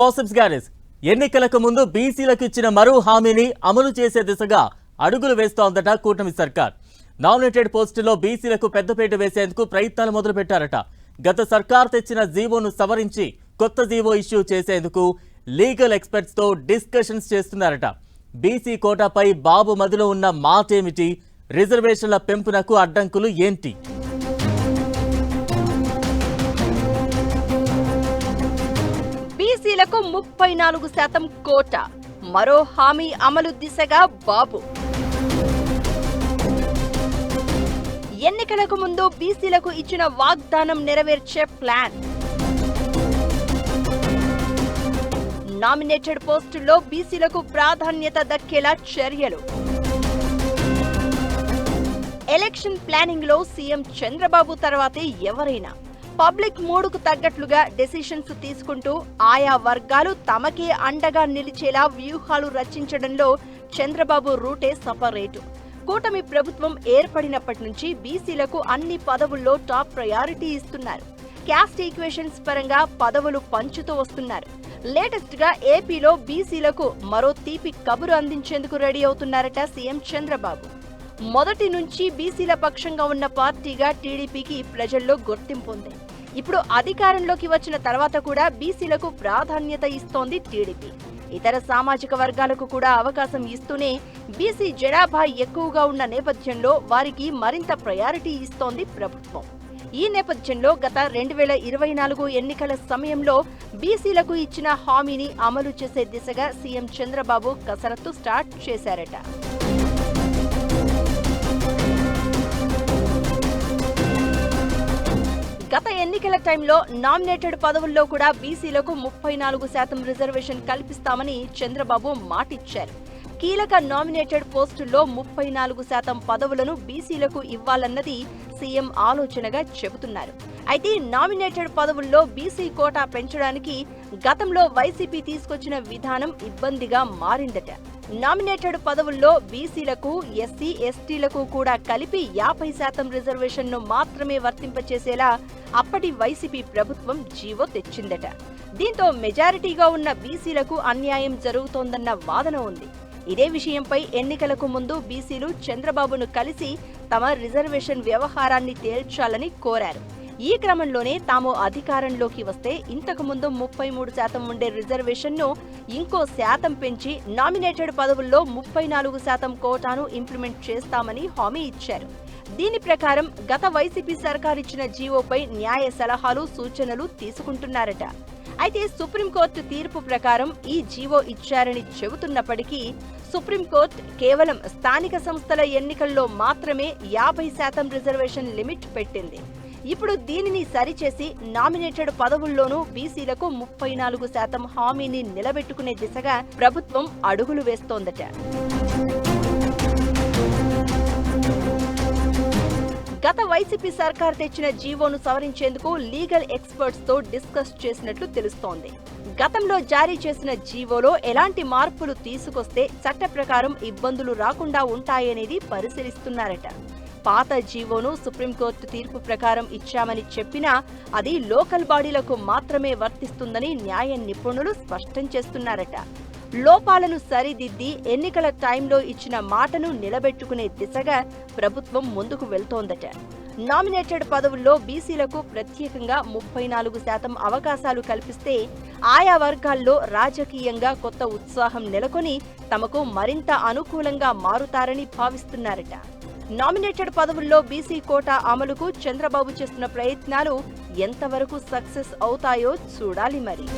Gossips garage ఎన్నికలకు ముందు బీసీలకు ఇచ్చిన మరో హామీని అమలు చేసే దిశగా అడుగులు వేస్తోందట కూటమి సర్కార్. నామినేటెడ్ పోస్టుల్లో బీసీలకు పెద్దపీట వేసేందుకు ప్రయత్నాలు మొదలుపెట్టారట. గత సర్కార్ తెచ్చిన జీవోను సవరించి కొత్త జీవో ఇష్యూ చేసేందుకు లీగల్ ఎక్స్పర్ట్స్ తో డిస్కషన్స్ చేస్తున్నారట. బీసీ కోటాపై బాబు మదిలో ఉన్న మాటేమిటి? రిజర్వేషన్ల పెంపునకు అడ్డంకులు ఏంటి? బీసీలకు 34% కోట, మరో హామీ అమలు దిశగా బాబు. ఎన్నికలకు ముందు బీసీలకు ఇచ్చిన వాగ్దానం నెరవేర్చే ప్లాన్. నామినేటెడ్ పోస్టుల్లో బీసీలకు ప్రాధాన్యత దక్కేలా చర్యలు. ఎలక్షన్ ప్లానింగ్ లో సీఎం చంద్రబాబు తర్వాతే ఎవరైనా పబ్లిక్ మూడుకు తగ్గట్లుగా డెసిషన్స్ తీసుకుంటూ ఆయా వర్గాలు తమకే అండగా నిలిచేలా వ్యూహాలు రచించడంలో చంద్రబాబు రూటే సపరేటు. కూటమి ప్రభుత్వం ఏర్పడినప్పటి నుంచి బీసీలకు అన్ని పదవుల్లో టాప్ ప్రయారిటీ ఇస్తున్నారు. క్యాస్ట్ ఈక్వేషన్స్ పరంగా పదవులు పంచుతూ వస్తున్నారు. లేటెస్ట్ గా ఏపీలో బీసీలకు మరో తీపి కబురు అందించేందుకు రెడీ అవుతున్నారట సీఎం చంద్రబాబు. మొదటి నుంచి బీసీల పక్షంగా ఉన్న పార్టీగా టీడీపీకి ప్రజల్లో గుర్తింపు ఉంది. ఇప్పుడు అధికారంలోకి వచ్చిన తర్వాత కూడా బీసీలకు ప్రాధాన్యత ఇస్తోంది టీడీపీ. ఇతర సామాజిక వర్గాలకు కూడా అవకాశం ఇస్తూనే బీసీ జనాభా ఎక్కువగా ఉన్న నేపథ్యంలో వారికి మరింత ప్రయారిటీ ఇస్తోంది ప్రభుత్వం. ఈ నేపథ్యంలో గత 2024 ఎన్నికల సమయంలో బీసీలకు ఇచ్చిన హామీని అమలు చేసే దిశగా సీఎం చంద్రబాబు కసరత్తు స్టార్ట్ చేశారట. గత ఎన్నికల టైంలో నామినేటెడ్ పదవుల్లో కూడా బీసీలకు 34% రిజర్వేషన్ కల్పిస్తామని చంద్రబాబు మాటిచ్చారు. కీలక నామినేటెడ్ పోస్టుల్లో 34% పదవులను బీసీలకు ఇవ్వాలన్నది సీఎం ఆలోచనగా చెబుతున్నారు. అయితే నామినేటెడ్ పదవుల్లో బీసీ కోటా పెంచడానికి గతంలో వైసీపీ తీసుకొచ్చిన విధానం ఇబ్బందిగా మారిందట. నామినేటెడ్ పదవుల్లో బీసీలకు, ఎస్సీ, ఎస్టీలకు కూడా కలిపి 50% రిజర్వేషన్ను మాత్రమే వర్తింపచేసేలా అప్పటి వైసీపీ ప్రభుత్వం జీవో తెచ్చిందట. దీంతో మెజారిటీగా ఉన్న బీసీలకు అన్యాయం జరుగుతోందన్న వాదన ఉంది. ఇదే విషయంపై ఎన్నికలకు ముందు బీసీలు చంద్రబాబును కలిసి తమ రిజర్వేషన్ వ్యవహారాన్ని తేల్చాలని కోరారు. ఈ క్రమంలోనే తాము అధికారంలోకి వస్తే ఇంతకు ముందు 33% ఉండే రిజర్వేషన్ను ఇంకో శాతం పెంచి నామినేటెడ్ పదవుల్లో 34% కోటాను ఇంప్లిమెంట్ చేస్తామని హామీ ఇచ్చారు. దీని ప్రకారం గత వైసీపీ సర్కార్ ఇచ్చిన జీవోపై న్యాయ సలహాలు, సూచనలు తీసుకుంటున్నారట. అయితే సుప్రీంకోర్టు తీర్పు ప్రకారం ఈ జీవో ఇచ్చారని చెబుతున్నప్పటికీ సుప్రీంకోర్టు కేవలం స్థానిక సంస్థల ఎన్నికల్లో మాత్రమే 50% రిజర్వేషన్ లిమిట్ పెట్టింది. ఇప్పుడు దీనిని సరిచేసి నామినేటెడ్ పదవుల్లోనూ బీసీలకు 34% హామీని నిలబెట్టుకునే దిశగా ప్రభుత్వం అడుగులు వేస్తోందట. గత వైసీపీ సర్కార్ తెచ్చిన జీవోను సవరించేందుకు లీగల్ ఎక్స్పర్ట్స్ తో డిస్కస్ చేసినట్లు తెలుస్తోంది. గతంలో జారీ చేసిన జీవోలో ఎలాంటి మార్పులు తీసుకొస్తే చట్ట ప్రకారం ఇబ్బందులు రాకుండా ఉంటాయనేది పరిశీలిస్తున్నారట. పాత జీవోను సుప్రీంకోర్టు తీర్పు ప్రకారం ఇచ్చామని చెప్పినా అది లోకల్ బాడీలకు మాత్రమే వర్తిస్తుందని న్యాయ నిపుణులు స్పష్టం చేస్తున్నారట. లోపాలను సరిదిద్ది ఎన్నికల టైంలో ఇచ్చిన మాటను నిలబెట్టుకునే దిశగా ప్రభుత్వం ముందుకు వెళ్తోందట. నామినేటెడ్ పదవుల్లో బీసీలకు ప్రత్యేకంగా 34% అవకాశాలు కల్పిస్తే ఆయా వర్గాల్లో రాజకీయంగా కొత్త ఉత్సాహం నెలకొని తమకు మరింత అనుకూలంగా మారుతారని భావిస్తున్నారట. నామినేటెడ్ పదవుల్లో బీసీ కోటా అమలుకు చంద్రబాబు చేస్తున్న ప్రయత్నాలు ఎంతవరకు సక్సెస్ అవుతాయో చూడాలి మరి.